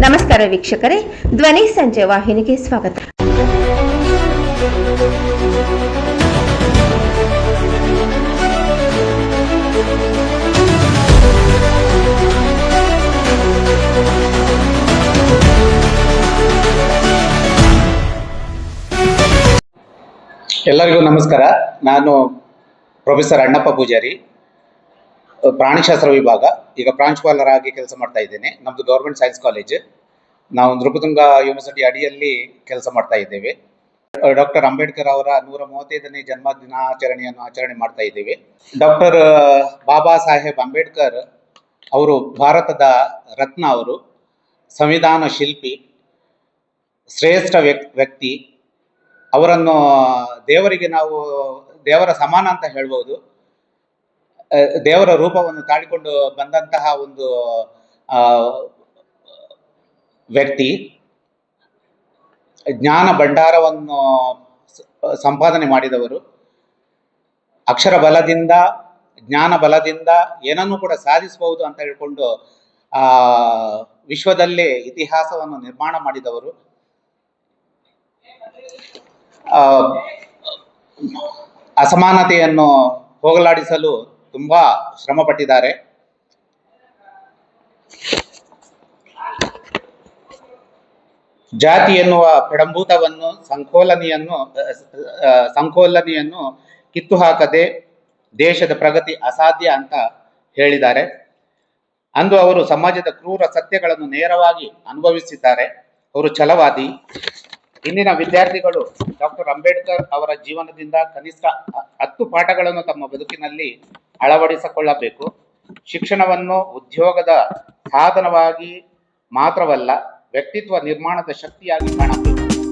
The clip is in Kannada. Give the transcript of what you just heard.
ನಮಸ್ಕಾರ ವೀಕ್ಷಕರೇ, ಧ್ವನಿ ಸಂಜೆ ವಾಹಿನಿಗೆ ಸ್ವಾಗತ. ಎಲ್ಲರಿಗೂ ನಮಸ್ಕಾರ. ನಾನು ಪ್ರೊಫೆಸರ್ ಅಣ್ಣಪ್ಪ ಪೂಜಾರಿ, ಪ್ರಾಣಿಶಾಸ್ತ್ರ ವಿಭಾಗ. ಈಗ ಪ್ರಾಂಶುಪಾಲರಾಗಿ ಕೆಲಸ ಮಾಡ್ತಾ ಇದ್ದೇನೆ. ನಮ್ಮದು ಗೌರ್ಮೆಂಟ್ ಸೈನ್ಸ್ ಕಾಲೇಜ್. ನಾವು ನೃಪತುಂಗ ಯೂನಿವರ್ಸಿಟಿ ಅಡಿಯಲ್ಲಿ ಕೆಲಸ ಮಾಡ್ತಾ ಇದ್ದೇವೆ. ಡಾಕ್ಟರ್ ಅಂಬೇಡ್ಕರ್ ಅವರ 135ನೇ ಜನ್ಮ ದಿನಾಚರಣೆಯನ್ನು ಆಚರಣೆ ಮಾಡ್ತಾ ಇದ್ದೇವೆ. ಡಾಕ್ಟರ್ ಬಾಬಾ ಸಾಹೇಬ್ ಅಂಬೇಡ್ಕರ್ ಅವರು ಭಾರತದ ರತ್ನ, ಅವರು ಸಂವಿಧಾನ ಶಿಲ್ಪಿ, ಶ್ರೇಷ್ಠ ವ್ಯಕ್ತಿ. ಅವರನ್ನು ದೇವರಿಗೆ ನಾವು ದೇವರ ಸಮಾನ ಅಂತ ಹೇಳ್ಬೋದು. ದೇವರ ರೂಪವನ್ನು ತಾಳಿಕೊಂಡು ಬಂದಂತಹ ಒಂದು ವ್ಯಕ್ತಿ. ಜ್ಞಾನ ಭಂಡಾರವನ್ನು ಸಂಪಾದನೆ ಮಾಡಿದವರು. ಅಕ್ಷರ ಬಲದಿಂದ, ಜ್ಞಾನ ಬಲದಿಂದ ಏನನ್ನೂ ಕೂಡ ಸಾಧಿಸಬಹುದು ಅಂತ ಹೇಳ್ಕೊಂಡು ವಿಶ್ವದಲ್ಲೇ ಇತಿಹಾಸವನ್ನು ನಿರ್ಮಾಣ ಮಾಡಿದವರು. ಅಸಮಾನತೆಯನ್ನು ಹೋಗಲಾಡಿಸಲು ತುಂಬಾ ಶ್ರಮ ಪಟ್ಟಿದ್ದಾರೆ. ಜಾತಿ ಎನ್ನುವ ಪ್ರಡಂಭೂತವನ್ನು ಸಂಕೋಲನೆಯನ್ನು ಕಿತ್ತು ಹಾಕದೆ ದೇಶದ ಪ್ರಗತಿ ಅಸಾಧ್ಯ ಅಂತ ಹೇಳಿದ್ದಾರೆ. ಅಂದು ಅವರು ಸಮಾಜದ ಕ್ರೂರ ಸತ್ಯಗಳನ್ನು ನೇರವಾಗಿ ಅನುಭವಿಸಿದ್ದಾರೆ. ಅವರು ಛಲವಾದಿ. ಇಂದಿನ ವಿದ್ಯಾರ್ಥಿಗಳು ಡಾಕ್ಟರ್ ಅಂಬೇಡ್ಕರ್ ಅವರ ಜೀವನದಿಂದ ಕನಿಷ್ಠ 10 ಪಾಠಗಳನ್ನು ತಮ್ಮ ಬದುಕಿನಲ್ಲಿ ಅಳವಡಿಸಿಕೊಳ್ಳಬೇಕು. ಶಿಕ್ಷಣವನ್ನು ಉದ್ಯೋಗದ ಸಾಧನವಾಗಿ ಮಾತ್ರವಲ್ಲ, ವ್ಯಕ್ತಿತ್ವ ನಿರ್ಮಾಣದ ಶಕ್ತಿಯಾಗಿ ಕಾಣಬೇಕು.